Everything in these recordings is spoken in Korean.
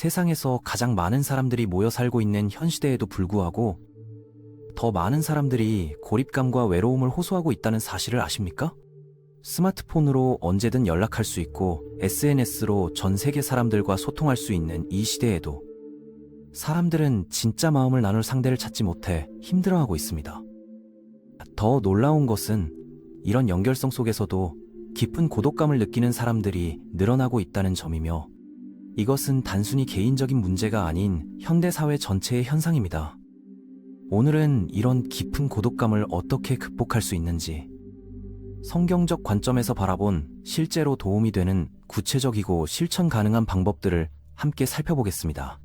세상에서 가장 많은 사람들이 모여 살고 있는 현 시대에도 불구하고 더 많은 사람들이 고립감과 외로움을 호소하고 있다는 사실을 아십니까? 스마트폰으로 언제든 연락할 수 있고 SNS로 전 세계 사람들과 소통할 수 있는 이 시대에도 사람들은 진짜 마음을 나눌 상대를 찾지 못해 힘들어하고 있습니다. 더 놀라운 것은 이런 연결성 속에서도 깊은 고독감을 느끼는 사람들이 늘어나고 있다는 점이며, 이것은 단순히 개인적인 문제가 아닌 현대사회 전체의 현상입니다. 오늘은 이런 깊은 고독감을 어떻게 극복할 수 있는지, 성경적 관점에서 바라본 실제로 도움이 되는 구체적이고 실천 가능한 방법들을 함께 살펴보겠습니다.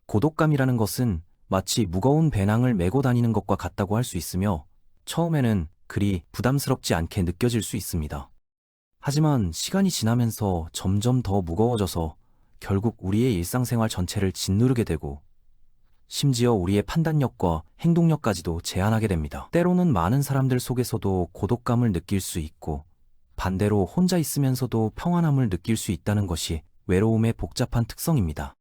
고독감이라는 것은 마치 무거운 배낭을 메고 다니는 것과 같다고 할 수 있으며, 처음에는 그리 부담스럽지 않게 느껴질 수 있습니다. 하지만 시간이 지나면서 점점 더 무거워져서 결국 우리의 일상생활 전체를 짓누르게 되고, 심지어 우리의 판단력과 행동력까지도 제한하게 됩니다. 때로는 많은 사람들 속에서도 고독감을 느낄 수 있고, 반대로 혼자 있으면서도 평안함을 느낄 수 있다는 것이 외로움의 복잡한 특성입니다.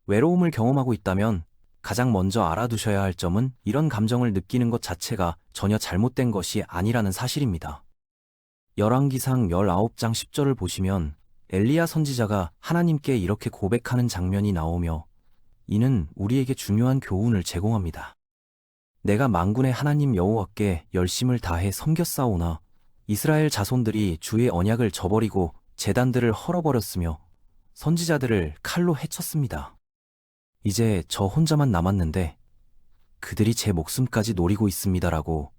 외로움을 경험하고 있다면 가장 먼저 알아두셔야 할 점은 이런 감정을 느끼는 것 자체가 전혀 잘못된 것이 아니라는 사실입니다. 열왕기상 19장 10절을 보시면 엘리야 선지자가 하나님께 이렇게 고백하는 장면이 나오며, 이는 우리에게 중요한 교훈을 제공합니다. 내가 만군의 하나님 여호와께 열심을 다해 섬겼사오나 이스라엘 자손들이 주의 언약을 저버리고 제단들을 헐어버렸으며 선지자들을 칼로 해쳤습니다. 이제 저 혼자만 남았는데 그들이 제 목숨까지 노리고 있습니다라고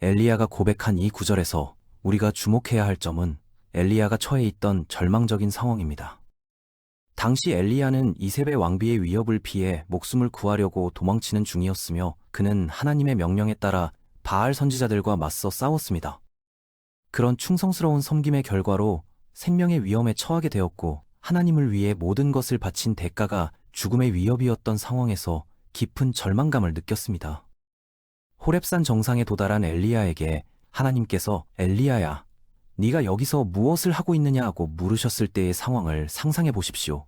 엘리야가 고백한 이 구절에서 우리가 주목해야 할 점은 엘리야가 처해 있던 절망적인 상황입니다. 당시 엘리야는 이세벨 왕비의 위협을 피해 목숨을 구하려고 도망치는 중이었으며, 그는 하나님의 명령에 따라 바알 선지자들과 맞서 싸웠습니다. 그런 충성스러운 섬김의 결과로 생명의 위험에 처하게 되었고, 하나님을 위해 모든 것을 바친 대가가 죽음의 위협이었던 상황에서 깊은 절망감을 느꼈습니다. 호렙산 정상에 도달한 엘리야에게 하나님께서 엘리야야, 네가 여기서 무엇을 하고 있느냐고 물으셨을 때의 상황을 상상해 보십시오.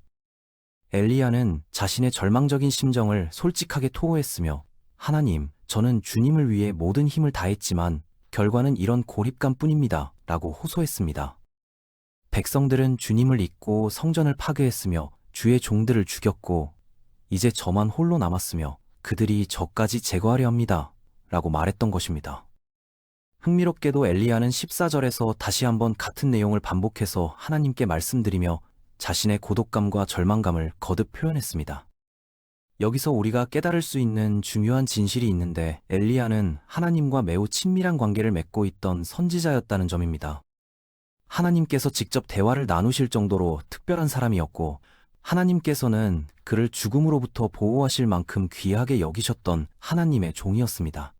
엘리야는 자신의 절망적인 심정을 솔직하게 토로했으며, 하나님, 저는 주님을 위해 모든 힘을 다했지만 결과는 이런 고립감뿐입니다 라고 호소했습니다. 백성들은 주님을 잊고 성전을 파괴했으며 주의 종들을 죽였고, 이제 저만 홀로 남았으며 그들이 저까지 제거하려 합니다 라고 말했던 것입니다. 흥미롭게도 엘리야는 14절에서 다시 한번 같은 내용을 반복해서 하나님께 말씀드리며 자신의 고독감과 절망감을 거듭 표현했습니다. 여기서 우리가 깨달을 수 있는 중요한 진실이 있는데, 엘리야는 하나님과 매우 친밀한 관계를 맺고 있던 선지자였다는 점입니다. 하나님께서 직접 대화를 나누실 정도로 특별한 사람이었고, 하나님께서는 그를 죽음으로부터 보호하실 만큼 귀하게 여기셨던 하나님의 종이었습니다.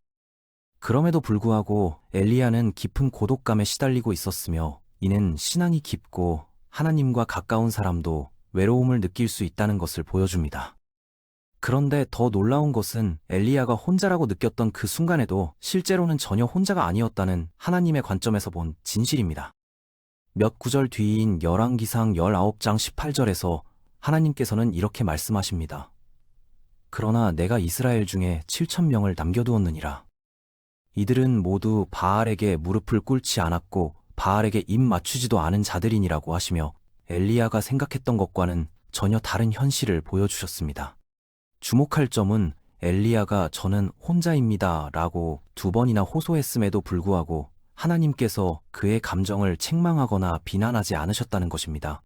그럼에도 불구하고 엘리야는 깊은 고독감에 시달리고 있었으며, 이는 신앙이 깊고 하나님과 가까운 사람도 외로움을 느낄 수 있다는 것을 보여줍니다. 그런데 더 놀라운 것은 엘리야가 혼자라고 느꼈던 그 순간에도 실제로는 전혀 혼자가 아니었다는 하나님의 관점에서 본 진실입니다. 몇 구절 뒤인 열왕기상 19장 18절에서 하나님께서는 이렇게 말씀하십니다. 그러나 내가 이스라엘 중에 7,000명을 남겨두었느니라. 이들은 모두 바알에게 무릎을 꿇지 않았고 바알에게 입 맞추지도 않은 자들이니라고 하시며, 엘리야가 생각했던 것과는 전혀 다른 현실을 보여주셨습니다. 주목할 점은 엘리야가 저는 혼자입니다 라고 2번이나 호소했음에도 불구하고 하나님께서 그의 감정을 책망하거나 비난하지 않으셨다는 것입니다.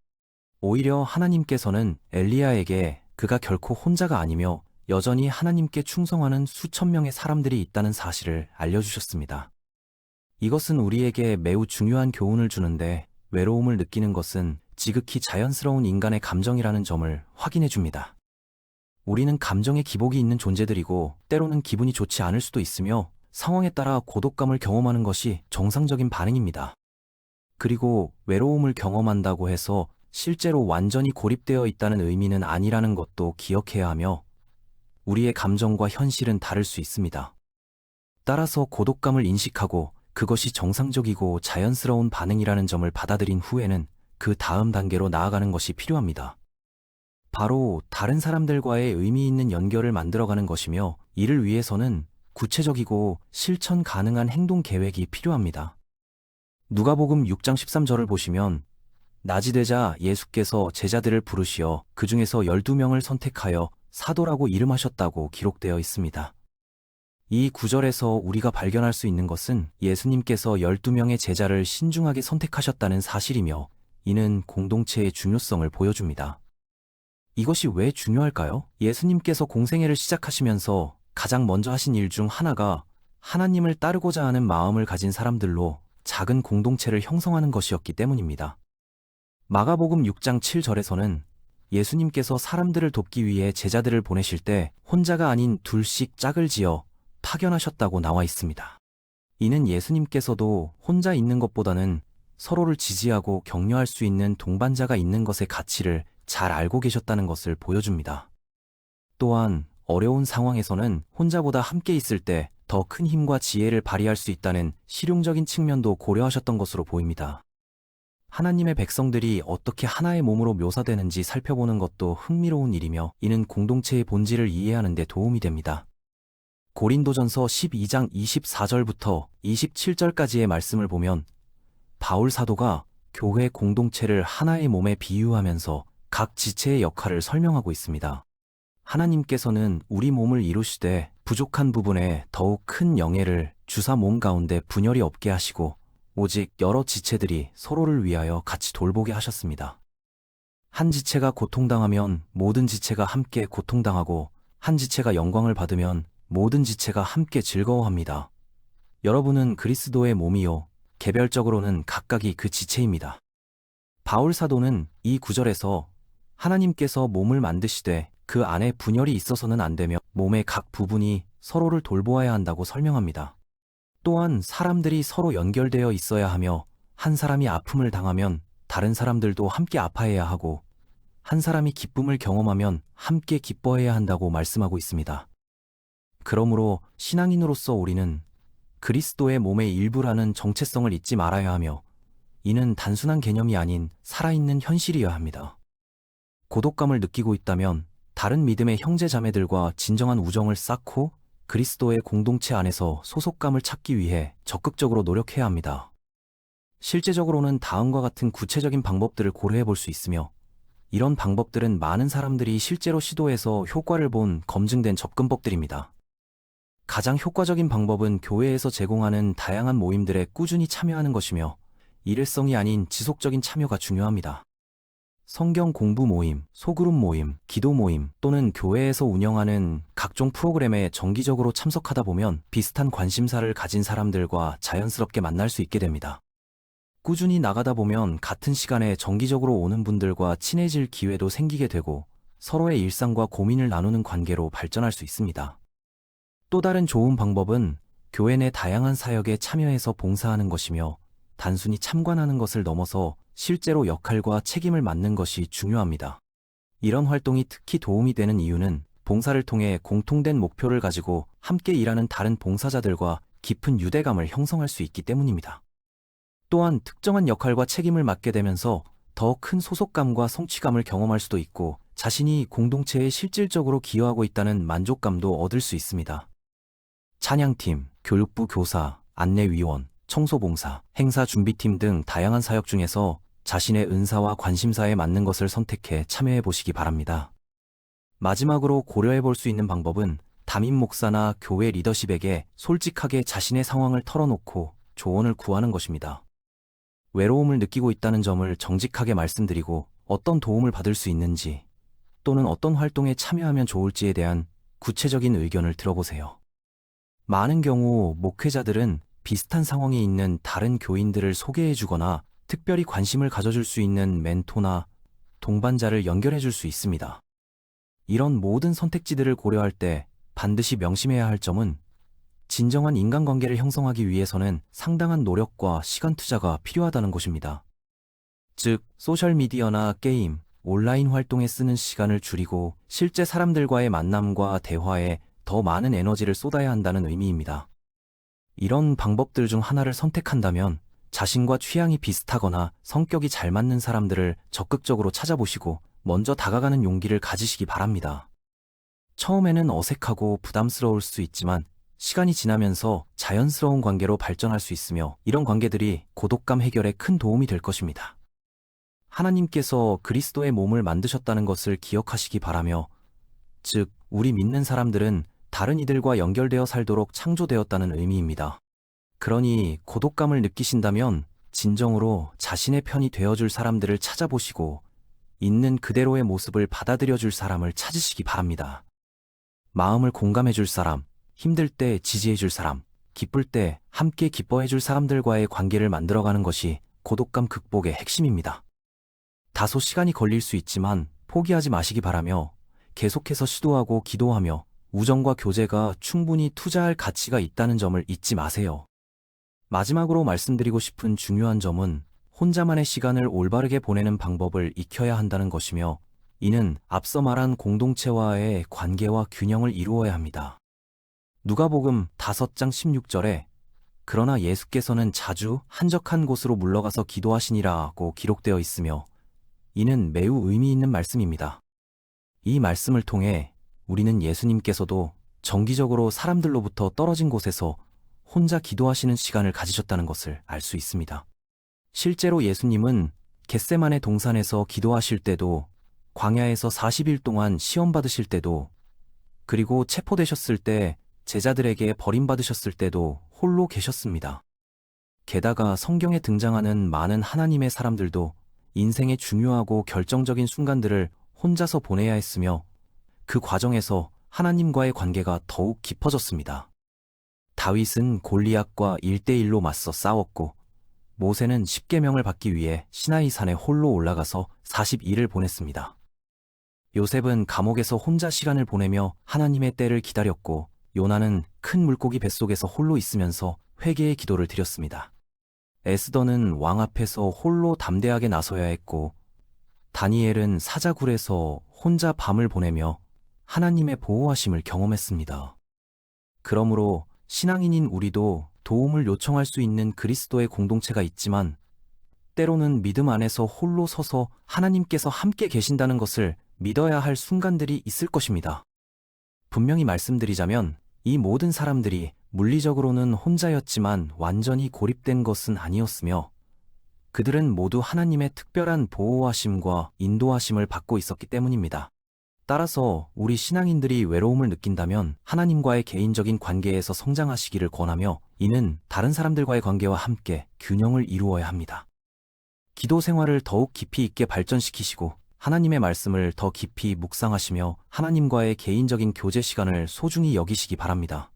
오히려 하나님께서는 엘리야에게 그가 결코 혼자가 아니며 여전히 하나님께 충성하는 수천 명의 사람들이 있다는 사실을 알려주셨습니다. 이것은 우리에게 매우 중요한 교훈을 주는데, 외로움을 느끼는 것은 지극히 자연스러운 인간의 감정이라는 점을 확인해 줍니다. 우리는 감정의 기복이 있는 존재들이고, 때로는 기분이 좋지 않을 수도 있으며 상황에 따라 고독감을 경험하는 것이 정상적인 반응입니다. 그리고 외로움을 경험한다고 해서 실제로 완전히 고립되어 있다는 의미는 아니라는 것도 기억해야 하며, 우리의 감정과 현실은 다를 수 있습니다. 따라서 고독감을 인식하고 그것이 정상적이고 자연스러운 반응이라는 점을 받아들인 후에는 그 다음 단계로 나아가는 것이 필요합니다. 바로 다른 사람들과의 의미 있는 연결을 만들어가는 것이며, 이를 위해서는 구체적이고 실천 가능한 행동 계획이 필요합니다. 누가복음 6장 13절을 보시면 낮이 되자 예수께서 제자들을 부르시어 그 중에서 12명을 선택하여 사도라고 이름하셨다고 기록되어 있습니다. 이 구절에서 우리가 발견할 수 있는 것은 예수님께서 12명의 제자를 신중하게 선택하셨다는 사실이며, 이는 공동체의 중요성을 보여줍니다. 이것이 왜 중요할까요? 예수님께서 공생애를 시작하시면서 가장 먼저 하신 일 중 하나가 하나님을 따르고자 하는 마음을 가진 사람들로 작은 공동체를 형성하는 것이었기 때문입니다. 마가복음 6장 7절에서는 예수님께서 사람들을 돕기 위해 제자들을 보내실 때 혼자가 아닌 둘씩 짝을 지어 파견하셨다고 나와 있습니다. 이는 예수님께서도 혼자 있는 것보다는 서로를 지지하고 격려할 수 있는 동반자가 있는 것의 가치를 잘 알고 계셨다는 것을 보여줍니다. 또한 어려운 상황에서는 혼자보다 함께 있을 때 더 큰 힘과 지혜를 발휘할 수 있다는 실용적인 측면도 고려하셨던 것으로 보입니다. 하나님의 백성들이 어떻게 하나의 몸으로 묘사되는지 살펴보는 것도 흥미로운 일이며, 이는 공동체의 본질을 이해하는 데 도움이 됩니다. 고린도전서 12장 24절부터 27절까지의 말씀을 보면 바울 사도가 교회 공동체를 하나의 몸에 비유하면서 각 지체의 역할을 설명하고 있습니다. 하나님께서는 우리 몸을 이루시되 부족한 부분에 더욱 큰 영예를 주사 몸 가운데 분열이 없게 하시고 오직 여러 지체들이 서로를 위하여 같이 돌보게 하셨습니다. 한 지체가 고통당하면 모든 지체가 함께 고통당하고, 한 지체가 영광을 받으면 모든 지체가 함께 즐거워합니다. 여러분은 그리스도의 몸이요 개별적으로는 각각이 그 지체입니다. 바울 사도는 이 구절에서 하나님께서 몸을 만드시되 그 안에 분열이 있어서는 안 되며 몸의 각 부분이 서로를 돌보아야 한다고 설명합니다. 또한 사람들이 서로 연결되어 있어야 하며, 한 사람이 아픔을 당하면 다른 사람들도 함께 아파해야 하고, 한 사람이 기쁨을 경험하면 함께 기뻐해야 한다고 말씀하고 있습니다. 그러므로 신앙인으로서 우리는 그리스도의 몸의 일부라는 정체성을 잊지 말아야 하며, 이는 단순한 개념이 아닌 살아있는 현실이어야 합니다. 고독감을 느끼고 있다면 다른 믿음의 형제 자매들과 진정한 우정을 쌓고 그리스도의 공동체 안에서 소속감을 찾기 위해 적극적으로 노력해야 합니다. 실제적으로는 다음과 같은 구체적인 방법들을 고려해 볼 수 있으며, 이런 방법들은 많은 사람들이 실제로 시도해서 효과를 본 검증된 접근법들입니다. 가장 효과적인 방법은 교회에서 제공하는 다양한 모임들에 꾸준히 참여하는 것이며, 일회성이 아닌 지속적인 참여가 중요합니다. 성경 공부 모임, 소그룹 모임, 기도 모임 또는 교회에서 운영하는 각종 프로그램에 정기적으로 참석하다 보면 비슷한 관심사를 가진 사람들과 자연스럽게 만날 수 있게 됩니다. 꾸준히 나가다 보면 같은 시간에 정기적으로 오는 분들과 친해질 기회도 생기게 되고, 서로의 일상과 고민을 나누는 관계로 발전할 수 있습니다. 또 다른 좋은 방법은 교회 내 다양한 사역에 참여해서 봉사하는 것이며, 단순히 참관하는 것을 넘어서 실제로 역할과 책임을 맡는 것이 중요합니다. 이런 활동이 특히 도움이 되는 이유는 봉사를 통해 공통된 목표를 가지고 함께 일하는 다른 봉사자들과 깊은 유대감을 형성할 수 있기 때문입니다. 또한 특정한 역할과 책임을 맡게 되면서 더 큰 소속감과 성취감을 경험할 수도 있고, 자신이 공동체에 실질적으로 기여하고 있다는 만족감도 얻을 수 있습니다. 찬양팀, 교육부 교사, 안내위원, 청소봉사, 행사준비팀 등 다양한 사역 중에서 자신의 은사와 관심사에 맞는 것을 선택해 참여해 보시기 바랍니다. 마지막으로 고려해 볼 수 있는 방법은 담임 목사나 교회 리더십에게 솔직하게 자신의 상황을 털어놓고 조언을 구하는 것입니다. 외로움을 느끼고 있다는 점을 정직하게 말씀드리고, 어떤 도움을 받을 수 있는지 또는 어떤 활동에 참여하면 좋을지에 대한 구체적인 의견을 들어보세요. 많은 경우 목회자들은 비슷한 상황에 있는 다른 교인들을 소개해 주거나 특별히 관심을 가져줄 수 있는 멘토나 동반자를 연결해 줄 수 있습니다. 이런 모든 선택지들을 고려할 때 반드시 명심해야 할 점은, 진정한 인간관계를 형성하기 위해서는 상당한 노력과 시간 투자가 필요하다는 것입니다. 즉, 소셜미디어나 게임, 온라인 활동에 쓰는 시간을 줄이고 실제 사람들과의 만남과 대화에 더 많은 에너지를 쏟아야 한다는 의미입니다. 이런 방법들 중 하나를 선택한다면 자신과 취향이 비슷하거나 성격이 잘 맞는 사람들을 적극적으로 찾아보시고 먼저 다가가는 용기를 가지시기 바랍니다. 처음에는 어색하고 부담스러울 수 있지만 시간이 지나면서 자연스러운 관계로 발전할 수 있으며 이런 관계들이 고독감 해결에 큰 도움이 될 것입니다. 하나님께서 그리스도의 몸을 만드셨다는 것을 기억하시기 바라며, 즉, 우리 믿는 사람들은 다른 이들과 연결되어 살도록 창조되었다는 의미입니다. 그러니 고독감을 느끼신다면 진정으로 자신의 편이 되어줄 사람들을 찾아보시고 있는 그대로의 모습을 받아들여줄 사람을 찾으시기 바랍니다. 마음을 공감해줄 사람, 힘들 때 지지해줄 사람, 기쁠 때 함께 기뻐해줄 사람들과의 관계를 만들어가는 것이 고독감 극복의 핵심입니다. 다소 시간이 걸릴 수 있지만 포기하지 마시기 바라며 계속해서 시도하고 기도하며 우정과 교제가 충분히 투자할 가치가 있다는 점을 잊지 마세요. 마지막으로 말씀드리고 싶은 중요한 점은 혼자만의 시간을 올바르게 보내는 방법을 익혀야 한다는 것이며, 이는 앞서 말한 공동체와의 관계와 균형을 이루어야 합니다. 누가복음 5장 16절에 그러나 예수께서는 자주 한적한 곳으로 물러가서 기도하시니라고 기록되어 있으며, 이는 매우 의미 있는 말씀입니다. 이 말씀을 통해 우리는 예수님께서도 정기적으로 사람들로부터 떨어진 곳에서 혼자 기도하시는 시간을 가지셨다는 것을 알 수 있습니다. 실제로 예수님은 겟세마네 동산에서 기도하실 때도, 광야에서 40일 동안 시험 받으실 때도, 그리고 체포되셨을 때 제자들에게 버림받으셨을 때도 홀로 계셨습니다. 게다가 성경에 등장하는 많은 하나님의 사람들도 인생의 중요하고 결정적인 순간들을 혼자서 보내야 했으며, 그 과정에서 하나님과의 관계가 더욱 깊어졌습니다. 다윗은 골리앗과 1대1로 맞서 싸웠고, 모세는 십계명을 받기 위해 시나이 산에 홀로 올라가서 40일을 보냈습니다. 요셉은 감옥에서 혼자 시간을 보내며 하나님의 때를 기다렸고, 요나는 큰 물고기 뱃속에서 홀로 있으면서 회개의 기도를 드렸습니다. 에스더는 왕 앞에서 홀로 담대하게 나서야 했고, 다니엘은 사자굴에서 혼자 밤을 보내며 하나님의 보호하심을 경험했습니다. 그러므로 신앙인인 우리도 도움을 요청할 수 있는 그리스도의 공동체가 있지만, 때로는 믿음 안에서 홀로 서서 하나님께서 함께 계신다는 것을 믿어야 할 순간들이 있을 것입니다. 분명히 말씀드리자면 이 모든 사람들이 물리적으로는 혼자였지만 완전히 고립된 것은 아니었으며, 그들은 모두 하나님의 특별한 보호하심과 인도하심을 받고 있었기 때문입니다. 따라서 우리 신앙인들이 외로움을 느낀다면 하나님과의 개인적인 관계에서 성장하시기를 권하며, 이는 다른 사람들과의 관계와 함께 균형을 이루어야 합니다. 기도 생활을 더욱 깊이 있게 발전시키시고 하나님의 말씀을 더 깊이 묵상하시며 하나님과의 개인적인 교제 시간을 소중히 여기시기 바랍니다.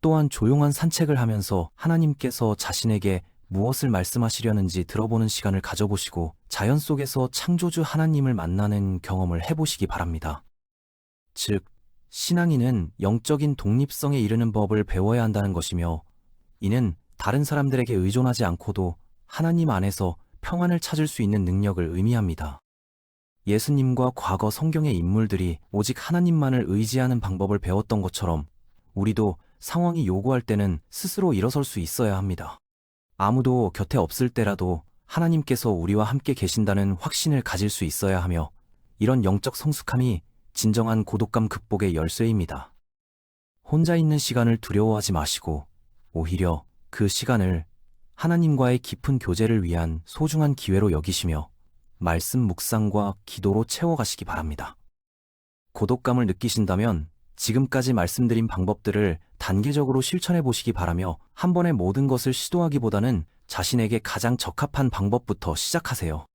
또한 조용한 산책을 하면서 하나님께서 자신에게 무엇을 말씀하시려는지 들어보는 시간을 가져보시고 자연 속에서 창조주 하나님을 만나는 경험을 해보시기 바랍니다. 즉, 신앙인은 영적인 독립성에 이르는 법을 배워야 한다는 것이며, 이는 다른 사람들에게 의존하지 않고도 하나님 안에서 평안을 찾을 수 있는 능력을 의미합니다. 예수님과 과거 성경의 인물들이 오직 하나님만을 의지하는 방법을 배웠던 것처럼 우리도 상황이 요구할 때는 스스로 일어설 수 있어야 합니다. 아무도 곁에 없을 때라도 하나님께서 우리와 함께 계신다는 확신을 가질 수 있어야 하며, 이런 영적 성숙함이 진정한 고독감 극복의 열쇠입니다. 혼자 있는 시간을 두려워하지 마시고 오히려 그 시간을 하나님과의 깊은 교제를 위한 소중한 기회로 여기시며 말씀 묵상과 기도로 채워가시기 바랍니다. 고독감을 느끼신다면 지금까지 말씀드린 방법들을 단계적으로 실천해 보시기 바라며, 한 번에 모든 것을 시도하기보다는 자신에게 가장 적합한 방법부터 시작하세요.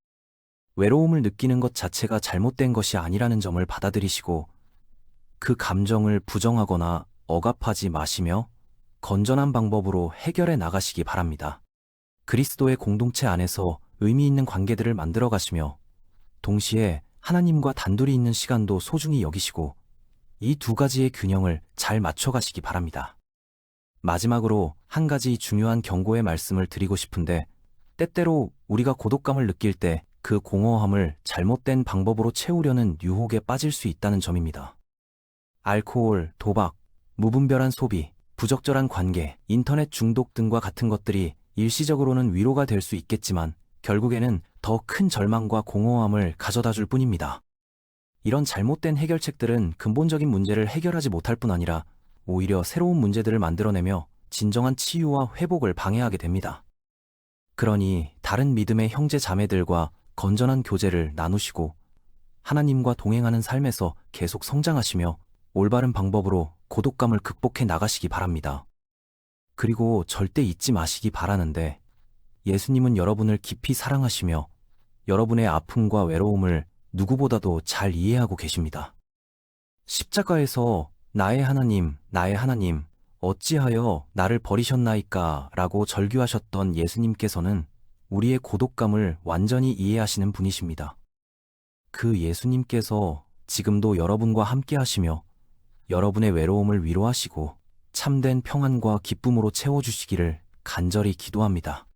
외로움을 느끼는 것 자체가 잘못된 것이 아니라는 점을 받아들이시고 그 감정을 부정하거나 억압하지 마시며 건전한 방법으로 해결해 나가시기 바랍니다. 그리스도의 공동체 안에서 의미 있는 관계들을 만들어 가시며 동시에 하나님과 단둘이 있는 시간도 소중히 여기시고 이 두 가지의 균형을 잘 맞춰가시기 바랍니다. 마지막으로 한 가지 중요한 경고의 말씀을 드리고 싶은데, 때때로 우리가 고독감을 느낄 때 그 공허함을 잘못된 방법으로 채우려는 유혹에 빠질 수 있다는 점입니다. 알코올, 도박, 무분별한 소비, 부적절한 관계, 인터넷 중독 등과 같은 것들이 일시적으로는 위로가 될 수 있겠지만 결국에는 더 큰 절망과 공허함을 가져다 줄 뿐입니다. 이런 잘못된 해결책들은 근본적인 문제를 해결하지 못할 뿐 아니라 오히려 새로운 문제들을 만들어내며 진정한 치유와 회복을 방해하게 됩니다. 그러니 다른 믿음의 형제 자매들과 건전한 교제를 나누시고 하나님과 동행하는 삶에서 계속 성장하시며 올바른 방법으로 고독감을 극복해 나가시기 바랍니다. 그리고 절대 잊지 마시기 바라는데 예수님은 여러분을 깊이 사랑하시며 여러분의 아픔과 외로움을 누구보다도 잘 이해하고 계십니다. 십자가에서 나의 하나님, 어찌하여 나를 버리셨나이까 라고 절규하셨던 예수님께서는 우리의 고독감을 완전히 이해하시는 분이십니다. 그 예수님께서 지금도 여러분과 함께 하시며 여러분의 외로움을 위로하시고 참된 평안과 기쁨으로 채워주시기를 간절히 기도합니다.